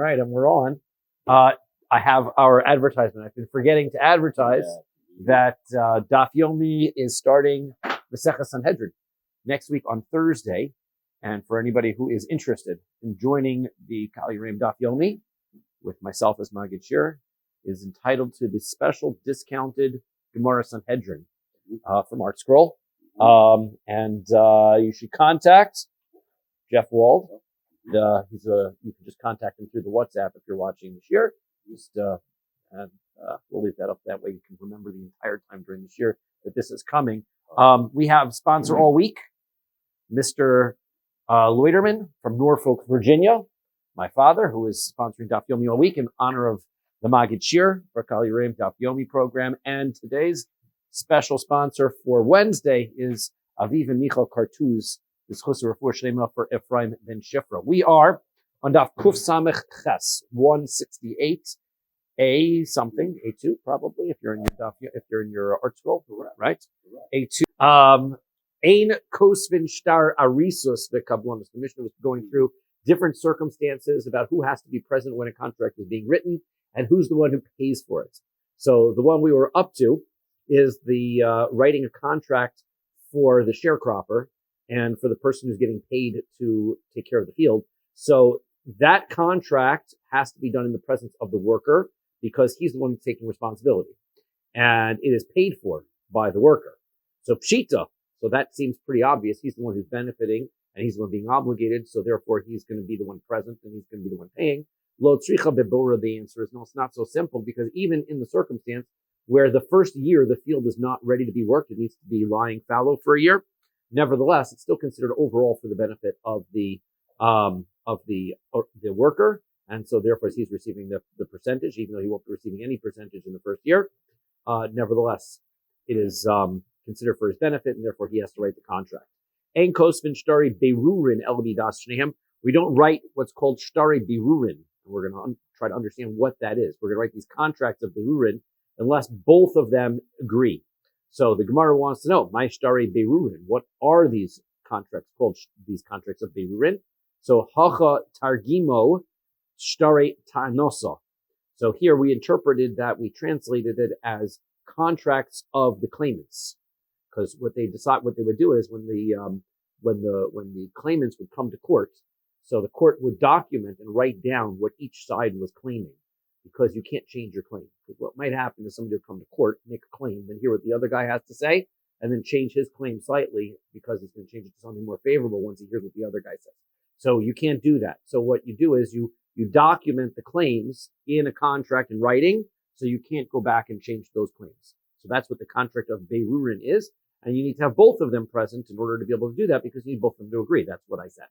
right, and we're on. I have our advertisement. I've been forgetting to advertise that Daf Yomi is starting Maseches Sanhedrin next week on Thursday. And for anybody who is interested in joining the Kahal Yereim Daf Yomi with myself as Magid Shir, is entitled to the special discounted Gemara Sanhedrin from Art Scroll. And you should contact Jeff Wald. You can just contact him through the WhatsApp if you're watching the Shiur. We'll leave that up. That way you can remember the entire time during the Shiur that this is coming. We have sponsor all week, Mr. Loiterman from Norfolk, Virginia. My father, who is sponsoring Daf Yomi all week in honor of the Magid Shir for Kahal Yereim Daf Yomi program. And today's special sponsor for Wednesday is Aviv and Michal Kartuz, this Chusar Refuah Shlema for Ephraim ben Shifra. We are on Daf Kuf Samech Ches 168, A something, A2 probably if you're in your art scroll, right? A2. Ein Kosvin Shtar Arisus V'Kablonis. The Mishnah was going through different circumstances about who has to be present when a contract is being written and who's the one who pays for it. So the one we were up to is the writing a contract for the sharecropper and for the person who's getting paid to take care of the field. So that contract has to be done in the presence of the worker because he's the one who's taking responsibility. And it is paid for by the worker. So Pshita, so that seems pretty obvious. He's the one who's benefiting and he's the one being obligated. So therefore he's going to be the one present and he's going to be the one paying. Lo tzricha bebora, the answer is no, it's not so simple because even in the circumstance where the first year the field is not ready to be worked, it needs to be lying fallow for a year. Nevertheless, it's still considered overall for the benefit of the worker. And so therefore he's receiving the percentage, even though he won't be receiving any percentage in the first year. Nevertheless, it is considered for his benefit, and therefore he has to write the contract. Ein kosvin shtari berurin el midas shnehem. We don't write what's called shtari berurin. We're going to try to understand what that is. We're going to write these contracts of berurin unless both of them agree. So the Gemara wants to know, my shtari berurin, what are these contracts called, these contracts of berurin? So hacha targimo shtari ta'nosa. So here we interpreted that, we translated it as contracts of the claimants. Because what they would do is when the claimants would come to court, so the court would document and write down what each side was claiming, because you can't change your claim. Because what might happen is somebody will come to court, make a claim, then hear what the other guy has to say, and then change his claim slightly because he's going to change it to something more favorable once he hears what the other guy says. So you can't do that. So what you do is you document the claims in a contract in writing, so you can't go back and change those claims. So that's what the contract of Berurin is. And you need to have both of them present in order to be able to do that because you need both of them to agree. That's what I said.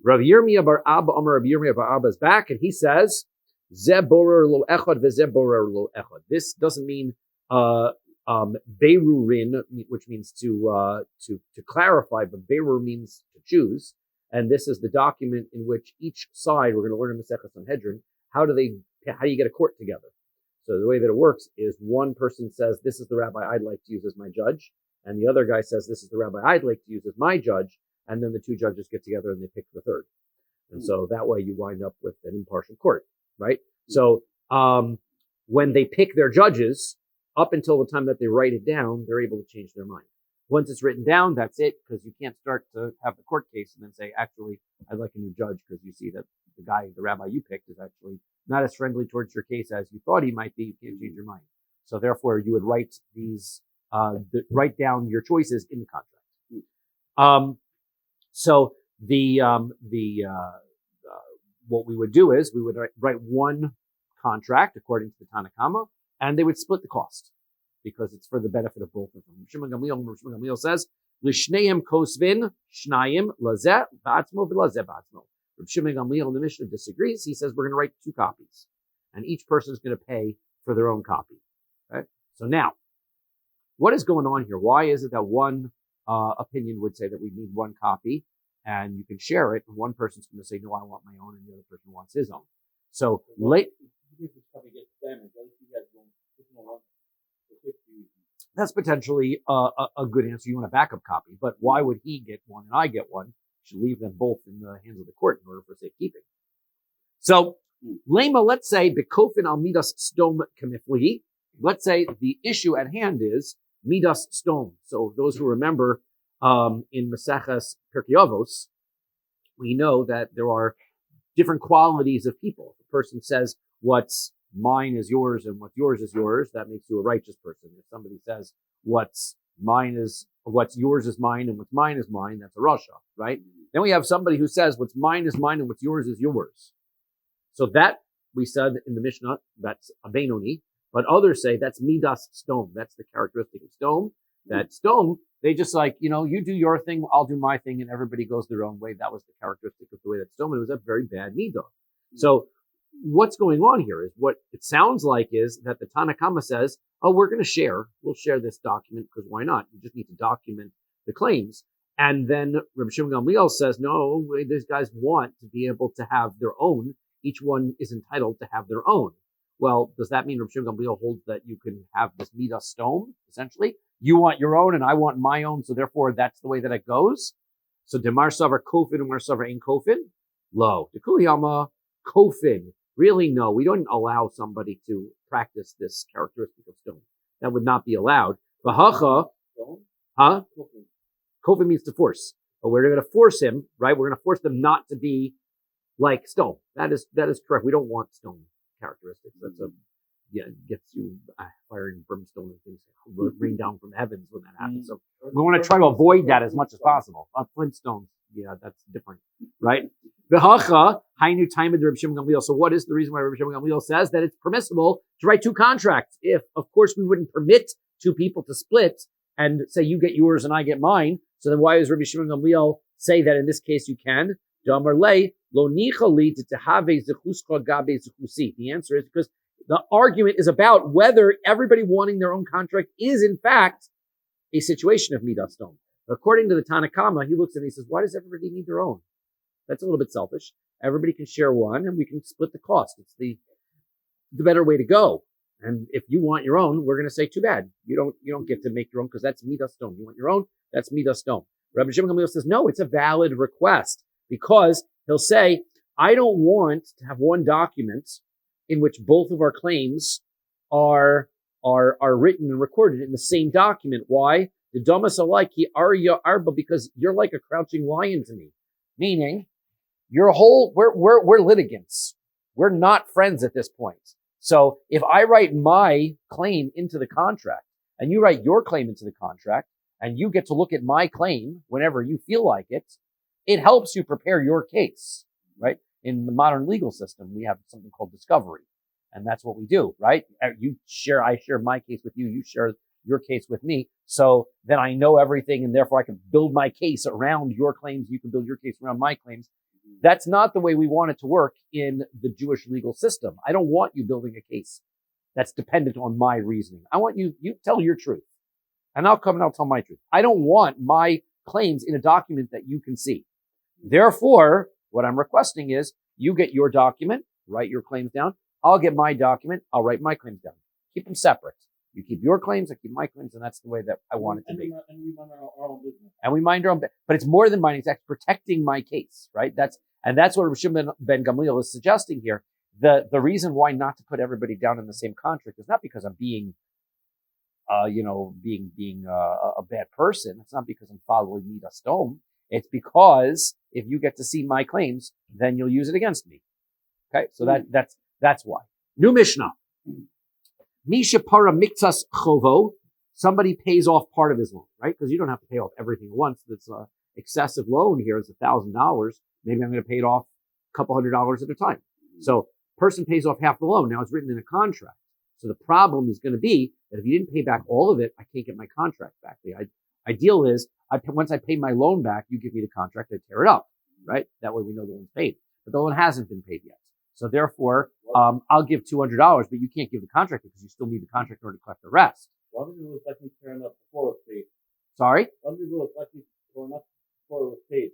Rabbi Yirmiyah bar Abba, Rabbi Yirmiyah bar Abba is back and he says, Ze borer lo echad v'ze borer lo echad. This doesn't mean Berurin, which means to clarify, but Berur means to choose. And this is the document in which each side, we're going to learn in Maseches Sanhedrin, how do you get a court together? So the way that it works is one person says, this is the rabbi I'd like to use as my judge. And the other guy says, this is the rabbi I'd like to use as my judge. And then the two judges get together and they pick the third. And so that way you wind up with an impartial court, right? So when they pick their judges, up until the time that they write it down, they're able to change their mind. Once it's written down, that's it, because you can't start to have the court case and then say, actually, I'd like a new judge because you see that the rabbi you picked is actually not as friendly towards your case as you thought he might be. You can't change your mind. So therefore, you would write these, write down your choices in the contract. So what we would do is we would write one contract according to the Tanna Kama, and they would split the cost because it's for the benefit of both of them. Shimon Gamliel says, "L'shneim kosvin shnayim lazeh ba'atzmo v'lazeh ba'atzmo." Shimon Gamliel in the Mishnah disagrees. He says we're going to write two copies, and each person is going to pay for their own copy. Okay? So now, what is going on here? Why is it that one opinion would say that we need one copy and you can share it, and one person's going to say, no, I want my own, and the other person wants his own? So that's potentially a good answer. You want a backup copy, but why would he get one and I get one? You should leave them both in the hands of the court in order for safekeeping. So Lema, let's say, bekofin al midas stom kamifli. Let's say the issue at hand is midas stom. So those who remember in Maseches Pirkei Avos, we know that there are different qualities of people. If a person says what's mine is yours and what's yours is yours, that makes you a righteous person. If somebody says what's yours is mine and what's mine is mine, that's a rasha, right? Then we have somebody who says what's mine is mine and what's yours is yours. So that we said in the Mishnah, that's a Benoni, but others say that's midas stom. That's the characteristic of stom. That stom, they just like, you do your thing, I'll do my thing, and everybody goes their own way. That was the characteristic of the way that stom, it was a very bad midah. So what's going on here is what it sounds like is that the Tanakama says, oh, we're going to share. We'll share this document because why not? You just need to document the claims. And then Rabbi Shimon Gamliel says, no, these guys want to be able to have their own. Each one is entitled to have their own. Well, does that mean Rabbi Shimon Gamliel holds that you can have this midas stom, essentially? You want your own and I want my own, so therefore that's the way that it goes? So Demar Savar Kofin and Mar Savar Ein Kofin? Lo. Dekuliyama Kofin. Really, no, we don't allow somebody to practice this characteristic of stone. That would not be allowed. Vahacha, Kofin means to force. But we're going to force him, right? We're going to force them not to be like stone. That is correct. We don't want stone characteristics. That's gets you fire and brimstone and things rain down from the heavens when that happens. So we want to try to avoid that as much as possible. Flintstones, yeah, that's different, right? V'hacha hainu time of Rabbi Shimon Gamliel. So what is the reason why Rabbi Shimon Gamliel says that it's permissible to write two contracts? If, of course, we wouldn't permit two people to split and say you get yours and I get mine. So then why does Rabbi Shimon Gamliel say that in this case you can? The answer is because the argument is about whether everybody wanting their own contract is in fact a situation of midas stom. According to the Tanakama, he looks and he says, why does everybody need their own? That's a little bit selfish. Everybody can share one and we can split the cost. It's the better way to go. And if you want your own, we're going to say, too bad. You don't get to make your own because that's midas stom. You want your own? That's midas stom. Rabbi Shimon Gamliel says, no, it's a valid request because he'll say, I don't want to have one document in which both of our claims are written and recorded in the same document. Why? The damas alike arya arba, because you're like a crouching lion to me. Meaning, we're litigants. We're not friends at this point. So if I write my claim into the contract and you write your claim into the contract and you get to look at my claim whenever you feel like it, it helps you prepare your case, right? In the modern legal system, we have something called discovery. And that's what we do, right? I share my case with you, you share your case with me. So then I know everything and therefore I can build my case around your claims. You can build your case around my claims. That's not the way we want it to work in the Jewish legal system. I don't want you building a case that's dependent on my reasoning. I want you tell your truth and I'll come and I'll tell my truth. I don't want my claims in a document that you can see. Therefore, what I'm requesting is you get your document, write your claims down. I'll get my document. I'll write my claims down. Keep them separate. You keep your claims, I keep my claims, and that's the way that I want it to be. And we mind our own business. And we mind our own business. But it's more than minding, it's protecting my case, right? That's what Rabbi Shimon ben Gamliel is suggesting here. The reason why not to put everybody down in the same contract is not because I'm being a bad person. It's not because I'm following midas stom. It's because if you get to see my claims, then you'll use it against me. Okay, so that's why. New Mishnah. Misha para miktas chovo. Somebody pays off part of his loan, right? Because you don't have to pay off everything at once. That's an excessive loan here. It's $1,000. Maybe I'm going to pay it off a couple $100 at a time. So person pays off half the loan. Now it's written in a contract. So the problem is going to be that if you didn't pay back all of it, I can't get my contract back. The ideal is once I pay my loan back, you give me the contract, I tear it up, right? That way we know the loan's paid. But the loan hasn't been paid yet. So therefore, I'll give $200, but you can't give the contract because you still need the contract in order to collect the rest. Why would you let me tear up before it was paid? Sorry? Why would you let me tear up before it was paid?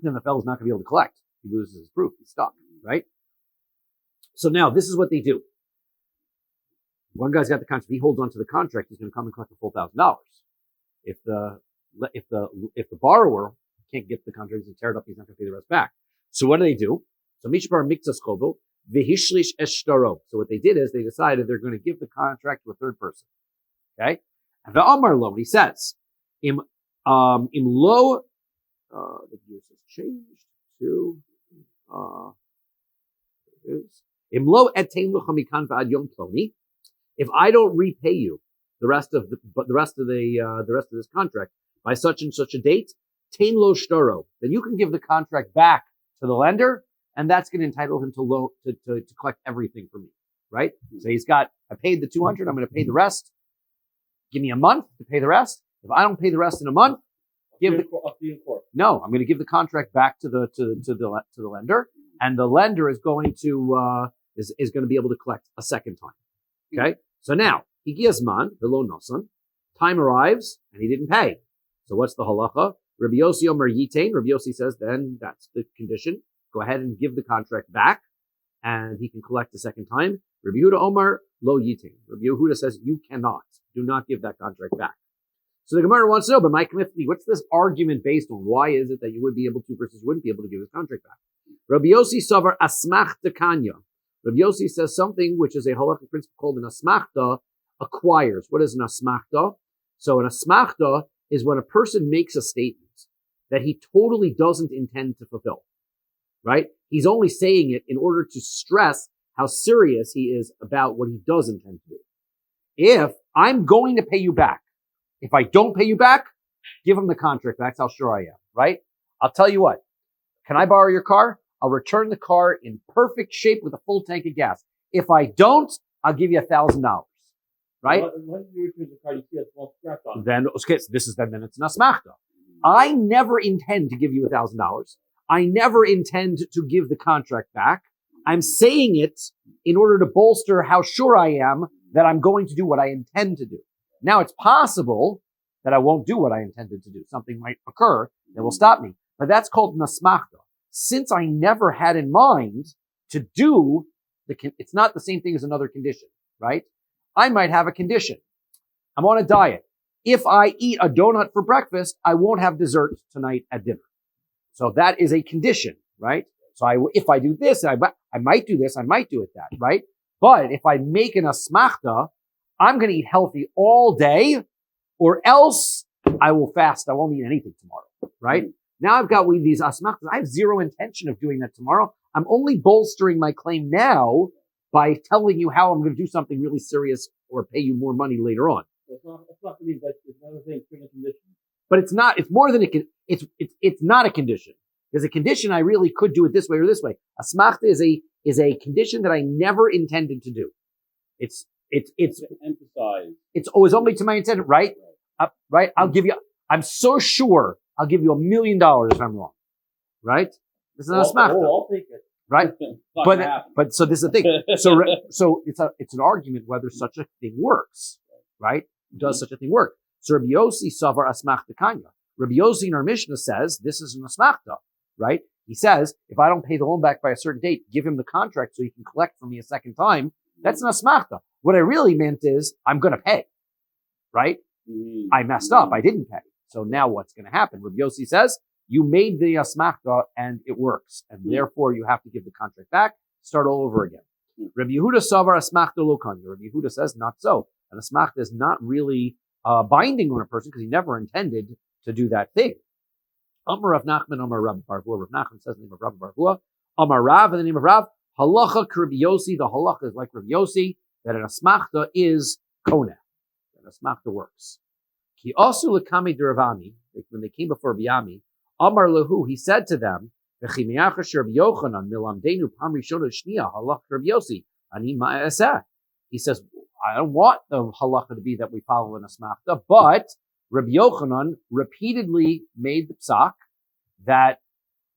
Then the fellow's not going to be able to collect. He loses his proof. He's stuck, right? So now this is what they do. One guy's got the contract. If he holds on to the contract, he's going to come and collect the full $1,000. If the borrower can't get the contract and tear it up, he's not going to pay the rest back. So what do? So Mishpar Miktas Chobo, v'hishlish eshtaro. So what they did is they decided they're going to give the contract to a third person. Okay? And the Amar lo, he says, im lo, the gears has changed to, im lo etein lucha mikan v'ad yom ploni. If I don't repay you the rest of this contract by such and such a date, tein lo shtoro, then you can give the contract back to the lender, and that's going to entitle him to collect everything from me, right? So I paid the 200, I'm going to pay the rest. Give me a month to pay the rest. If I don't pay the rest in a month, I'm going to give the contract back to the lender, and the lender is going to is going to be able to collect a second time. Okay, so now Higiyazman v'lo nosan, time arrives and he didn't pay. So what's the halacha? Rabbi Yossi Omer Yitain. Rabbi Yossi says then that's the condition. Go ahead and give the contract back, and he can collect the second time. Rabbi Yehuda Omer Lo Yitain. Rabbi Yehuda says you cannot. Do not give that contract back. So the Gemara wants to know, but Mike, what's this argument based on? Why is it that you would be able to versus wouldn't be able to give this contract back? Rabbi Yossi Savar Asmachta Kanya. Rabbi Yossi says something which is a halakhic principle called an asmachta acquires. What is an asmachta? So an asmachta is when a person makes a statement that he totally doesn't intend to fulfill, right? He's only saying it in order to stress how serious he is about what he does intend to do. If I'm going to pay you back, if I don't pay you back, give him the contract. That's how sure I am, right? I'll tell you what. Can I borrow your car? I'll return the car in perfect shape with a full tank of gas. If I don't, I'll give you $1,000, right? When you return the car, you see a small scratch on it. Then, okay, so then it's an asmachta. I never intend to give you $1,000. I never intend to give the contract back. I'm saying it in order to bolster how sure I am that I'm going to do what I intend to do. Now, it's possible that I won't do what I intended to do. Something might occur that will stop me. But that's called an asmachta. Since I never had in mind to do it's not the same thing as another condition, right? I might have a condition. I'm on a diet. If I eat a donut for breakfast, I won't have dessert tonight at dinner. So that is a condition, right? So if I do this, I might do this, I might do it that, right? But if I make an asmachta, I'm going to eat healthy all day, or else I will fast. I won't eat anything tomorrow, right? Now I've got with these asmachtas. I have zero intention of doing that tomorrow. I'm only bolstering my claim now by telling you how I'm going to do something really serious or pay you more money later on. It's not another thing, it's a condition. But it's not, it's more than it's not a condition. There's a condition I really could do it this way or this way. Asmachta is a condition that I never intended to do. It's emphasized. It's always only to my intent, right? Right? I'm so sure I'll give you $1 million if I'm wrong. Right? This is an asmachta. I'll take it. Right? But so this is the thing. So it's an argument whether such a thing works. Right? Does such a thing work? So Rabbi Yossi savar asmachta kanya. Rabbi Yossi in our Mishnah says this is an asmachta. Right? He says, if I don't pay the loan back by a certain date, give him the contract so he can collect from me a second time. That's an asmachta. What I really meant is, I'm going to pay. Right? I messed up. I didn't pay. So now what's going to happen? Rabbi Yossi says, you made the asmachta and it works. And therefore you have to give the contract back, start all over again. Rabbi Yehuda savar asmachta lo kanya. Rabbi Yehuda says, not so. An asmachta is not really binding on a person because he never intended to do that thing. Amar Rav Nachman, Amar Rabbi Barvua. Rav Nachman says the name of Rabbi Barvua. Amar Rav in the name of Rav. Halacha Rabbi Yossi. The halacha is like Rabbi Yossi, that an asmachta is koneh. An asmachta works. Ki also lekame deravami, when they came before Biyami, Amar lehu, he said to them, V'chi me'achas Rabbi Yochanan milamdenu pam rishona shniya halacha Rabbi Yossi ani ma'aseh. He says, I don't want the halacha to be that we follow an asmachta, but Rabbi Yochanan repeatedly made the psak that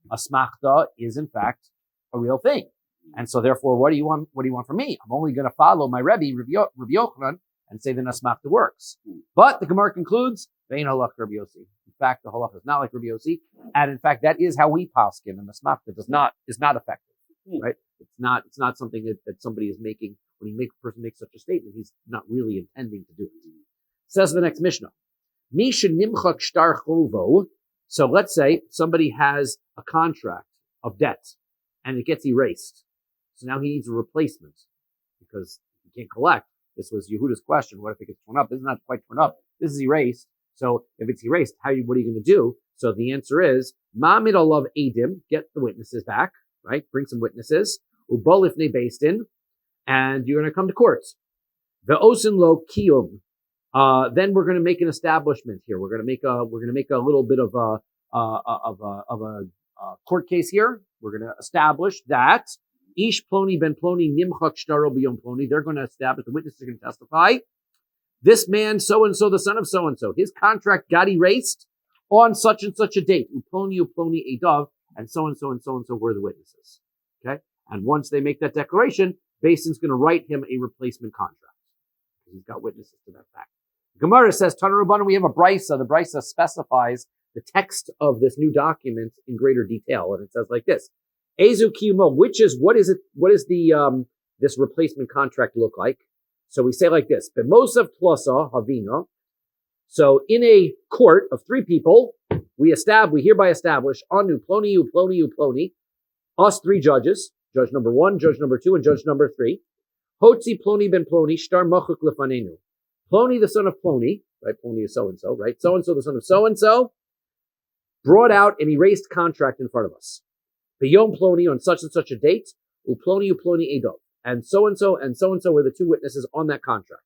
asmachta is in fact a real thing. And so therefore, what do you want? What do you want from me? I'm only going to follow my Rabbi Yochanan and say the asmachta works. But the Gemara concludes, vein halacha Rabbi Yossi. In fact, the halacha is not like Rabbi Yossi, and in fact, that is how we paskin, and asmachta is not effective, right? It's not something that somebody is making. When a person makes such a statement, he's not really intending to do it. Says the next Mishnah, Misha nimchak shtar chovo. So let's say somebody has a contract of debt and it gets erased. So now he needs a replacement because he can't collect. This was Yehuda's question. What if it gets torn up? This is not quite torn up. This is erased. So if it's erased, what are you going to do? So the answer is, Ma'amid alav edim, get the witnesses back, right? Bring some witnesses. Ubolifne based in, and you're going to come to court. The osin lo kiyum. Then we're going to make an establishment here. We're going to make a little bit of a court case here. We're going to establish that Ish Ploni Ben Ploni Nimchak Shtaro B'Yom Ploni. They're going to establish, the witnesses are going to testify. This man, so-and-so, the son of so-and-so, his contract got erased on such and such a date. Uploni Edav, and so-and-so and so-and-so were the witnesses. Okay? And once they make that declaration, Basin's going to write him a replacement contract. He's got witnesses to that fact. Gemara says, Tana Rabbanan, we have a brisa. The brisa specifies the text of this new document in greater detail. And it says like this. Ezu kiyumo, what is the this replacement contract look like? So we say like this, B'mosav tlasa havina. So in a court of three people, we hereby establish anu ploni, uploni, us three judges, judge number 1, judge number 2, and judge number 3. Hotzi ploni ben ploni, shtar machuk lefanenu. Ploni, the son of Ploni, right? Ploni is so-and-so, right? So-and-so, the son of so-and-so, brought out an erased contract in front of us. B'yom Ploni, on such and such a date, uploni edov. And so-and-so were the two witnesses on that contract.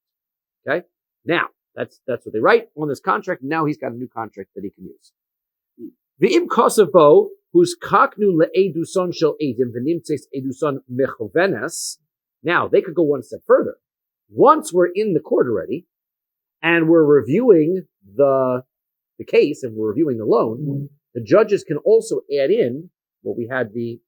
Okay? Now, that's what they write on this contract. Now he's got a new contract that he can use. V'im kosavo, whose kaknu le'eduson shel edim, v'nimtses eduson mechovenes. Now, they could go one step further. Once we're in the court already, and we're reviewing the case, and we're reviewing the loan, the judges can also add in what we had the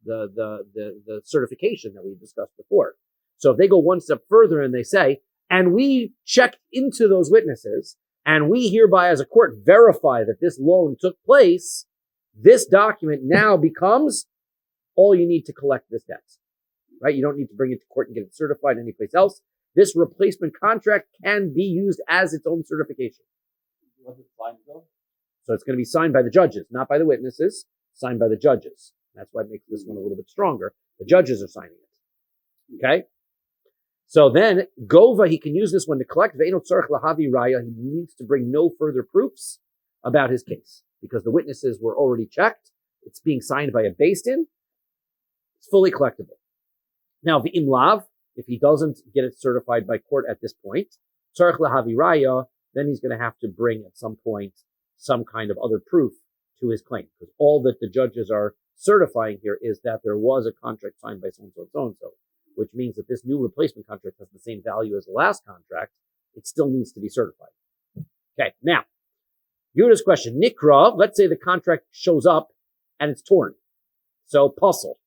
certification that we discussed before. So if they go one step further and they say, and we checked into those witnesses, and we hereby as a court verify that this loan took place, this document now becomes all you need to collect this debt. Right? You don't need to bring it to court and get it certified anyplace else. This replacement contract can be used as its own certification. So it's going to be signed by the judges, not by the witnesses, signed by the judges. That's why it makes this one a little bit stronger. The judges are signing it. Okay? So then, Gova, he can use this one to collect. Ve'eno tzarech lahavi raya. He needs to bring no further proofs about his case because the witnesses were already checked. It's being signed by a beis din. It's fully collectible. Now, ve'im lav, if he doesn't get it certified by court at this point, tzarech lahavi raya, then he's going to have to bring at some point some kind of other proof to his claim. Because all that the judges are certifying here is that there was a contract signed by so-and-so and so-and-so, which means that this new replacement contract has the same value as the last contract. It still needs to be certified. Okay, now, Yehuda's question. Nikra, let's say the contract shows up and it's torn. So, puzzle.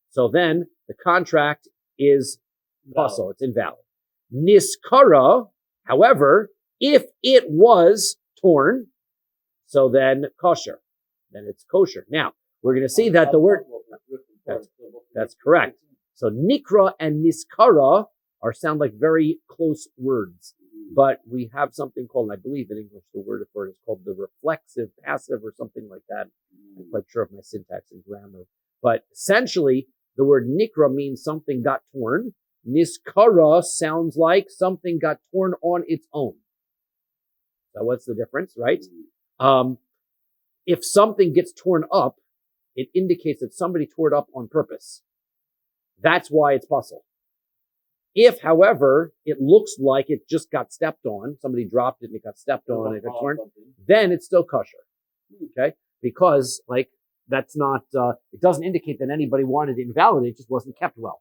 So then the contract is puzzle. It's invalid. Niskara, however, if it was torn, so then kosher. Then it's kosher. Now, we're going to see that the word, that's correct. So nikra and niskara sound like very close words, but we have something called, I believe in English, the word for it is called the reflexive passive or something like that. I'm quite sure of my syntax and grammar, but essentially the word nikra means something got torn. Niskara sounds like something got torn on its own. So what's the difference, right? If something gets torn up, it indicates that somebody tore it up on purpose. That's why it's puzzle. If, however, it looks like it just got stepped on, somebody dropped it and it got stepped on and it got torn, then it's still kosher. Okay? Because, that's not, it doesn't indicate that anybody wanted it invalidated, it just wasn't kept well.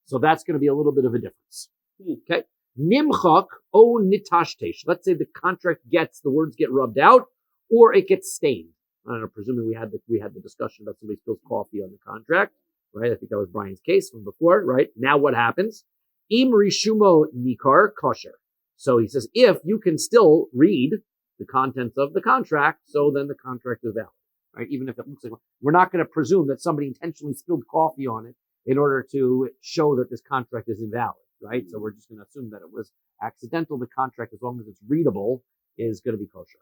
So that's going to be a little bit of a difference. Okay? Nimchak o nitashtesh. Let's say the contract the words get rubbed out, or it gets stained. I don't know, presuming we had the discussion about somebody spills coffee on the contract, right? I think that was Brian's case from before, right? Now what happens? Im rishumo nikar kosher. So he says, if you can still read the contents of the contract, so then the contract is valid, right? Even if it looks like, we're not going to presume that somebody intentionally spilled coffee on it in order to show that this contract is invalid, right? So we're just going to assume that it was accidental. The contract, as long as it's readable, is going to be kosher.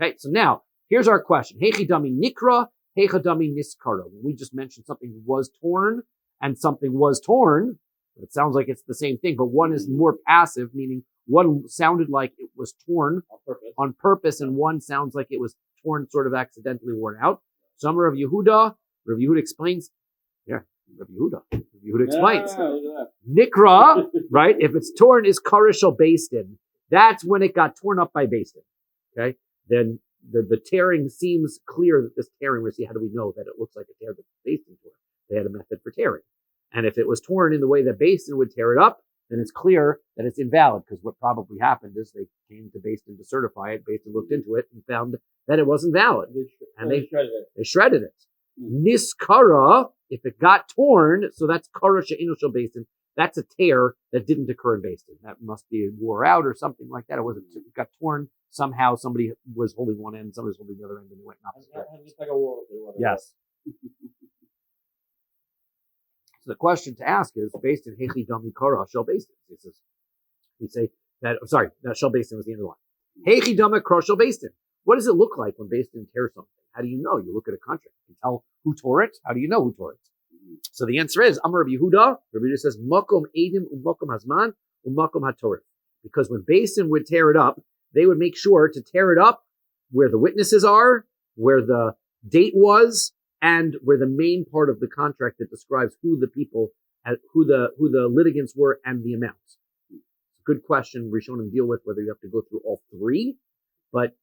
Okay, so now, here's our question. Heichidami nikra, heichidami niskara. We just mentioned something was torn and something was torn, it sounds like it's the same thing, but one is more passive, meaning one sounded like it was torn on purpose, and one sounds like it was torn sort of accidentally worn out. Some Rav Yehuda explains, Rav Yehuda explains, Nikra, right? If it's torn, is Karishal Bastin. That's when it got torn up by Bastin. Okay? Then the tearing seems clear that this tearing, we see, how do we know that it looks like a tear that Bastin tore? They had a method for tearing. And if it was torn in the way that Bastin would tear it up, then it's clear that it's invalid, because what probably happened is they came to Bastin to certify it. Bastin looked into it and found that it wasn't valid. And they shredded it. Niskara, if it got torn, so that's Kara She'ino Shel Bastin, that's a tear that didn't occur in Bastin. That must be wore out or something like that. It got torn somehow. Somebody was holding one end, somebody was holding the other end, and it went in opposite directions. Yes. So the question to ask is, based in Hechi Dami Kara Shel Bastin. We say that, that Shel Bastin was the end of the line. Hechi Dami Kara Shel Bastin. What does it look like when Bastin tears something? How do you know? You look at a contract. You tell who tore it. How do you know who tore it? So the answer is, Amar Rabbi Yehuda. Rabbi Yehuda says, Makom Edim Umakom Hazman Umakom HaTorah. Because when Bastin would tear it up, they would make sure to tear it up where the witnesses are, where the date was, and where the main part of the contract that describes who the people, who the litigants were, and the amounts. Good question. Rishonim deal with whether you have to go through all three, but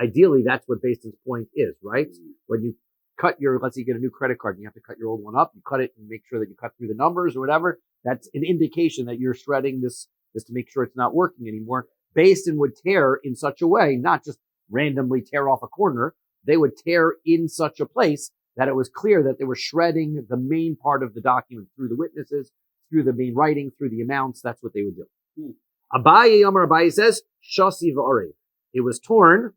ideally that's what Bastin's point is, right? When you cut let's say you get a new credit card and you have to cut your old one up, you cut it and make sure that you cut through the numbers or whatever. That's an indication that you're shredding this to make sure it's not working anymore. Bastin would tear in such a way, not just randomly tear off a corner. They would tear in such a place that it was clear that they were shredding the main part of the document through the witnesses, through the main writing, through the amounts. That's what they would do. Abaye says, Shasi v'arei. It was torn.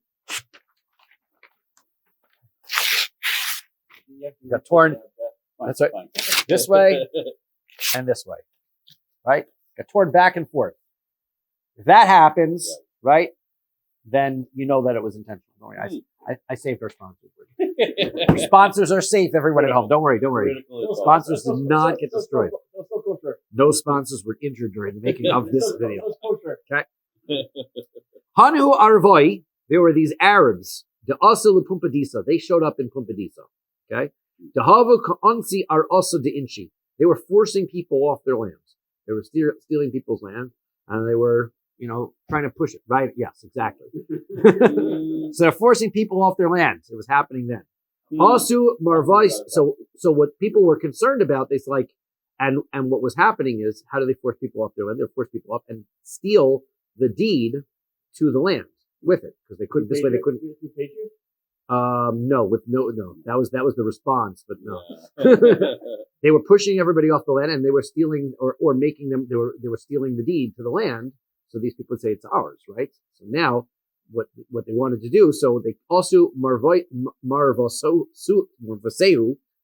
It got torn. That's right. This way and this way. Right? Got torn back and forth. If that happens, right, then you know that it was intentional. Don't worry. I saved our sponsors. Our sponsors are safe, everyone at home. Don't worry. Sponsors did not get destroyed. No sponsors were injured during the making of this video. Okay. Hanu Arvoi, there were these Arabs. The Asul Pumpadisa. They showed up in Pumpadisa. Okay. The Havu Ka'ansi are also the Inchi. They were forcing people off their lands. They were stealing people's land, and they were, trying to push it, right? Yes, exactly. So they're forcing people off their lands. It was happening then. Asu Marvais. So what people were concerned about, and what was happening is, how do they force people off their land? They force people off and steal the deed to the land with it, because they couldn't. This way they couldn't. No. That was the response, but no. They were pushing everybody off the land, and they were stealing or making them. They were stealing the deed to the land. So these people would say it's ours, right? So now, what they wanted to do, so they also marvaseu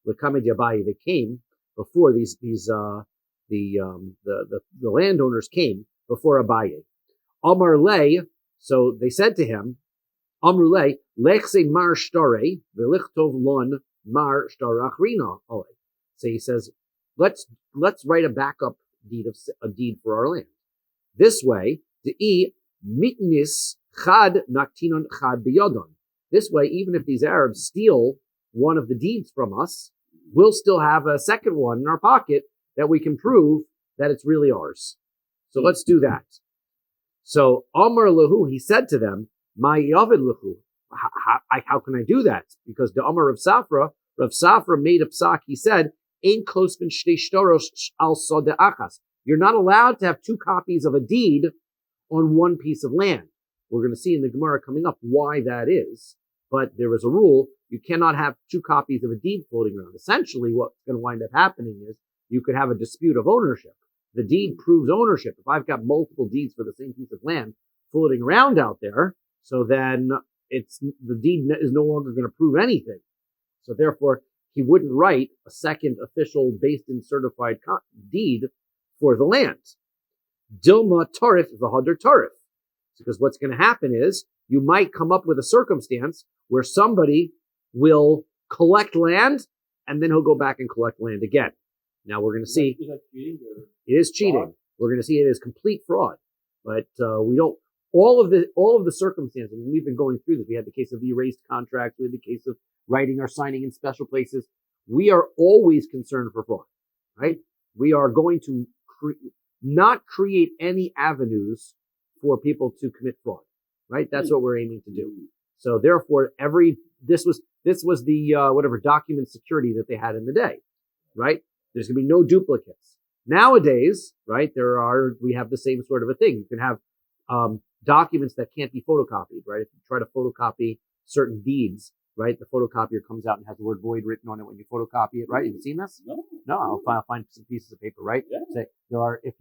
l'kamed yabai. They came before the landowners came before Abaye. Amar lei. So they said to him, Amru lei lechse mar shtare v'lichtov lon mar shtarachrina. So he says, let's write a backup deed for our land. This way, the mitnis chad naktinon chad biyodon. This way, even if these Arabs steal one of the deeds from us, we'll still have a second one in our pocket that we can prove that it's really ours. So let's do that. So Amar lahu, he said to them, my yavid lahu. How can I do that? Because the Amar of Rav Safra made a psak. He said, "Ein kosvin shtei shtaros al soda achas." You're not allowed to have two copies of a deed on one piece of land. We're going to see in the Gemara coming up why that is. But there is a rule. You cannot have two copies of a deed floating around. Essentially, what's going to wind up happening is you could have a dispute of ownership. The deed proves ownership. If I've got multiple deeds for the same piece of land floating around out there, so then the deed is no longer going to prove anything. So therefore, he wouldn't write a second official based in certified deed for the land. Dilma tarif v'hadar tarif. Because what's going to happen is you might come up with a circumstance where somebody will collect land and then he'll go back and collect land again. Now we're going to see. Is that cheating? It is cheating. Fraud? We're going to see it as complete fraud. But we don't. All of the circumstances. We've been going through this. We had the case of the erased contract. We had the case of writing or signing in special places. We are always concerned for fraud, right? We are going to not create any avenues for people to commit fraud, right? That's what we're aiming to do. So therefore, this was the whatever document security that they had in the day, right? There's going to be no duplicates. Nowadays, right? We have the same sort of a thing. You can have documents that can't be photocopied, right? If you try to photocopy certain deeds, right? The photocopier comes out and has the word void written on it when you photocopy it, right? Have you seen this? No. I'll find some pieces of paper, right? Yeah. Say if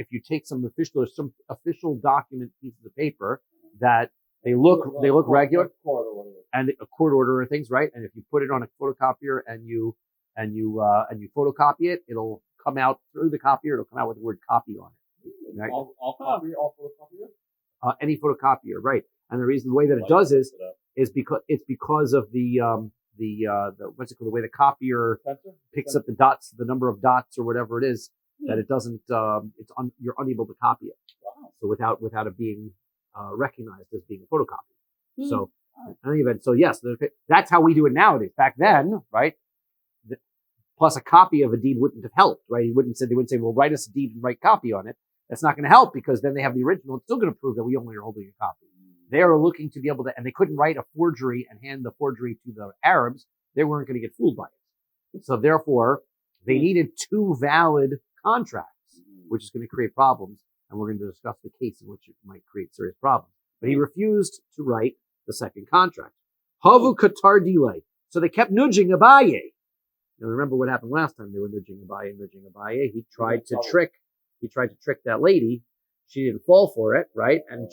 you take some official document pieces of paper that they look regular, and a court order or things, right? And if you put it on a photocopier and you photocopy it, it'll come out through the copier. It'll come out with the word copy on it. Right? All photocopier? Any photocopier, right? And the way that it does is because of the what's it called? The way the copier picks up the dots, the number of dots or whatever it is, that it doesn't. You're unable to copy it. Wow. So without it being recognized as being a photocopy. So in any event, so yes, that's how we do it nowadays. Back then, right? Plus a copy of a deed wouldn't have helped, right? They wouldn't say, well, write us a deed and write copy on it. That's not going to help because then they have the original. It's still going to prove that we only are holding a copy. They are looking to be able to, and they couldn't write a forgery and hand the forgery to the Arabs. They weren't going to get fooled by it. So therefore, they needed two valid contracts, which is going to create problems. And we're going to discuss the case in which it might create serious problems. But he refused to write the second contract. Havu Qatar delay. So they kept nudging Abaye. Now remember what happened last time. They were nudging Abaye. He tried to trick that lady. She didn't fall for it, right? And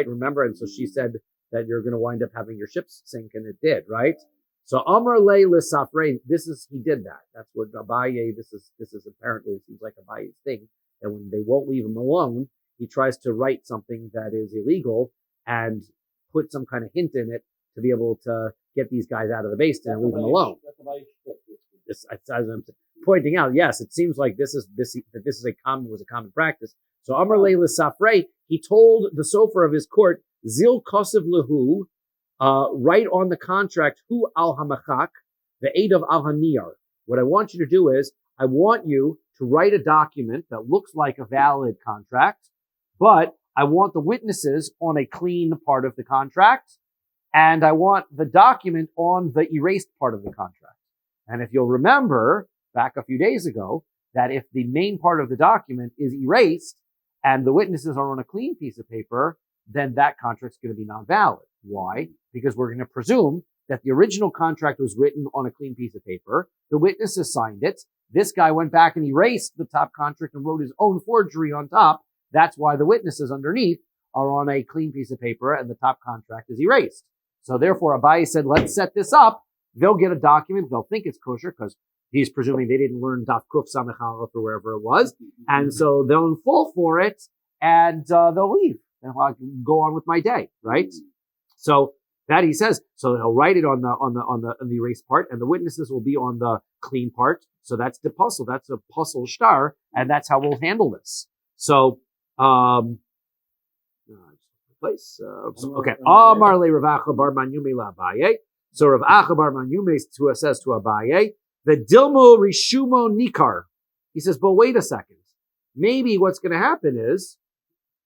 remember? And so she said that you're going to wind up having your ships sink, and it did, right? So Amar Le L'Safrein, he did that. That's what Abaye, this is apparently, it seems like Abaye's thing, that when they won't leave him alone, he tries to write something that is illegal and put some kind of hint in it to be able to get these guys out of the base and leave them alone. As I'm pointing out, yes, it seems like this was a common practice. So Amar Le L'Safrei, he told the sofer of his court, Zil Kosev Lehu, write on the contract, Hu al Hamachak, the aid of al Haniyar. What I want you to do is, I want you to write a document that looks like a valid contract, but I want the witnesses on a clean part of the contract, and I want the document on the erased part of the contract. And if you'll remember back a few days ago, that if the main part of the document is erased and the witnesses are on a clean piece of paper, then that contract's going to be non-valid. Why? Because we're going to presume that the original contract was written on a clean piece of paper. The witnesses signed it. This guy went back and erased the top contract and wrote his own forgery on top. That's why the witnesses underneath are on a clean piece of paper and the top contract is erased. So therefore, Abaye said, let's set this up. They'll get a document. They'll think it's kosher because he's presuming they didn't learn Daf Kuf Samech Aleph or wherever it was. And so they'll fall for it and they'll leave. And I'll go on with my day, right? So that he says, so he'll write it on the erased part, and the witnesses will be on the clean part. So that's the puzzle. That's a puzzle shtar, and that's how we'll handle this. So, okay. Amar le Rav Acha bar Manyume la Abaye. So Rav Acha bar Manyume says to Abaye, the Dilmo Rishumo Nikar. He says, but wait a second. Maybe what's going to happen is,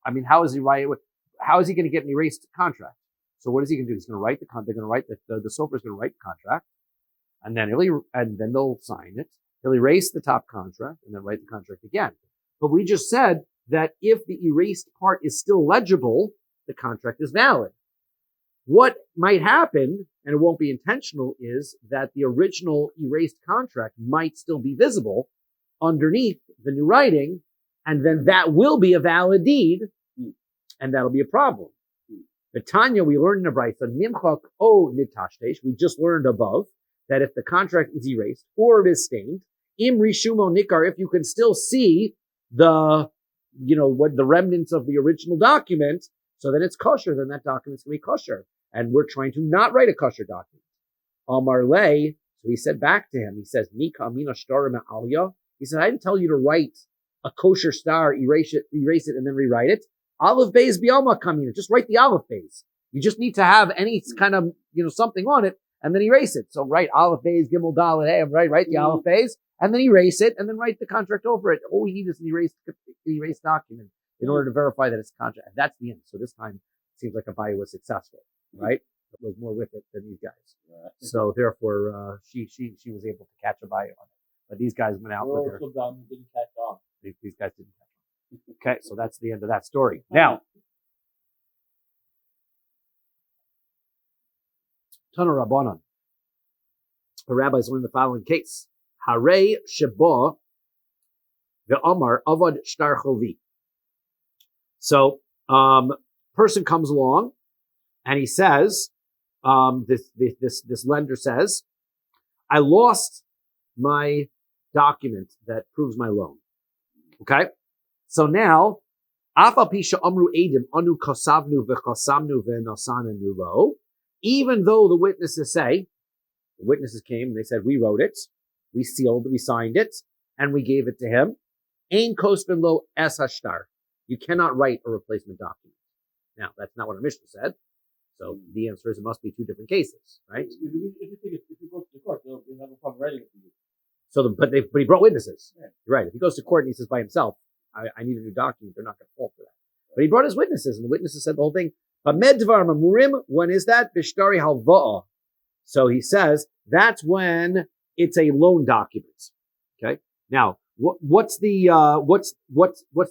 how is he going to get an erased contract? So what is he going to do? He's going to write they're going to write the sofer is going to write the contract, and then they'll sign it. He'll erase the top contract and then write the contract again. But we just said that if the erased part is still legible, the contract is valid. What might happen, and it won't be intentional, is that the original erased contract might still be visible underneath the new writing, and then that will be a valid deed, and that'll be a problem. The Tanya, we learned in the Brayta, Nimchak o Nitashtesh, we just learned above, that if the contract is erased or it is stained, Im Rishumo Nikar, if you can still see the remnants of the original document, so then it's kosher, then that document's going to be kosher. And we're trying to not write a kosher document. Amar Le, so he said back to him, he says, Mika Amina Shtarim Aliyah. He said, I didn't tell you to write a kosher star, erase it, and then rewrite it. Aleph Beis Bialma Kamina. Just write the Aleph Beis. You just need to have any kind of, something on it, and then erase it. So write Aleph Beis Gimel Dalet Hey, write the Aleph Beis, and then erase it, and then write the contract over it. All we need is an erased document in order to verify that it's a contract. And that's the end. So this time, it seems like Abaye was successful, right? It was more with it than these guys. So therefore, she was able to catch Abaye on it. But these guys went out with her. Didn't catch on. These guys didn't catch on. Okay, so that's the end of that story. Now, Tana Rabbanan. The rabbis learned the following case. Harei Sheba ve'amar avad shtar chovi. So, person comes along and he says, this lender says, I lost my document that proves my loan. Okay? So now, afal pisha amru edim anu kosavnu v'chosamnu v'nasananu lo, even though the witnesses came and they said, we wrote it, we sealed, we signed it, and we gave it to him. Ein kosvin lo es hashtar. You cannot write a replacement document. Now, that's not what our Mishnah said. So the answer is it must be two different cases, right? If you go to the court, they'll have a problem writing it for you. So, but he brought witnesses. Yeah. Right. If he goes to court and he says by himself, I need a new document, they're not going to fall for that. But he brought his witnesses, and the witnesses said the whole thing. When is that? Bishtari halva'a. So he says that's when it's a loan document. Okay. Now, what's the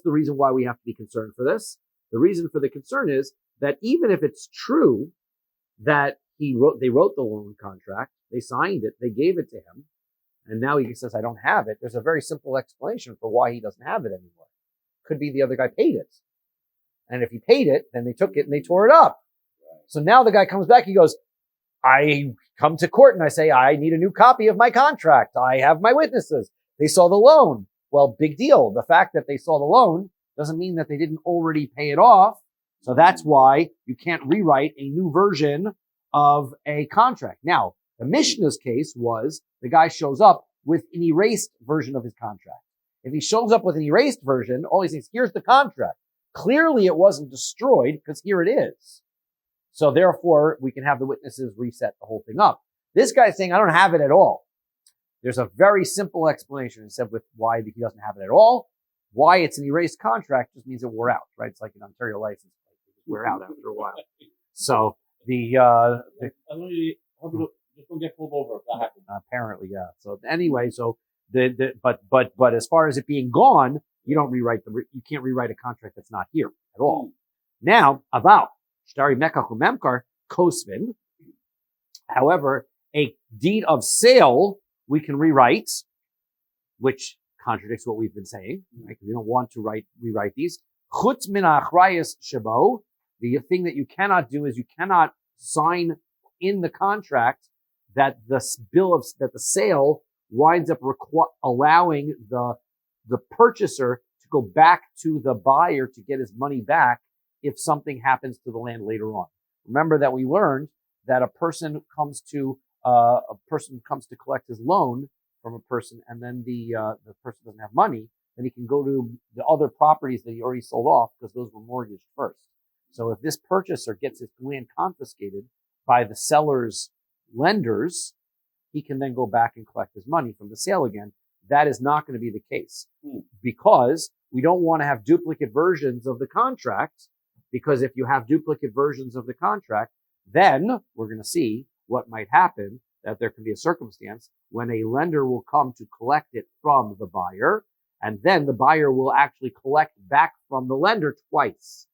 reason why we have to be concerned for this? The reason for the concern is that even if it's true that they wrote the loan contract, they signed it, they gave it to him, and now he says, I don't have it. There's a very simple explanation for why he doesn't have it anymore. Could be the other guy paid it. And if he paid it, then they took it and they tore it up. So now the guy comes back, he goes, I come to court and I say, I need a new copy of my contract. I have my witnesses. They saw the loan. Well, big deal. The fact that they saw the loan doesn't mean that they didn't already pay it off. So that's why you can't rewrite a new version of a contract. Now, the Mishnah's case was the guy shows up with an erased version of his contract. If he shows up with an erased version, all he says, here's the contract. Clearly it wasn't destroyed because here it is. So therefore, we can have the witnesses reset the whole thing up. This guy's saying, I don't have it at all. There's a very simple explanation instead with why he doesn't have it at all. Why it's an erased contract just means it wore out, right? It's like an Ontario license plate. It just wear out after a while. So just don't get pulled over if that happens. Apparently, yeah. So anyway, but as far as it being gone, you can't rewrite a contract that's not here at all. Now, aval shtari mekachu memkar kosvin. However, a deed of sale we can rewrite, which contradicts what we've been saying. Right? We don't want to rewrite these. Chutz min achrayas shabo. The thing that you cannot do is you cannot sign in the contract that the sale winds up allowing the purchaser to go back to the buyer to get his money back if something happens to the land later on. Remember that we learned that a person comes to collect his loan from a person, and then the person doesn't have money, then he can go to the other properties that he already sold off because those were mortgaged first. So if this purchaser gets his land confiscated by the seller's lenders, he can then go back and collect his money from the sale again. That is not going to be the case because we don't want to have duplicate versions of the contract, because if you have duplicate versions of the contract, then we're going to see what might happen, that there can be a circumstance when a lender will come to collect it from the buyer, and then the buyer will actually collect back from the lender twice,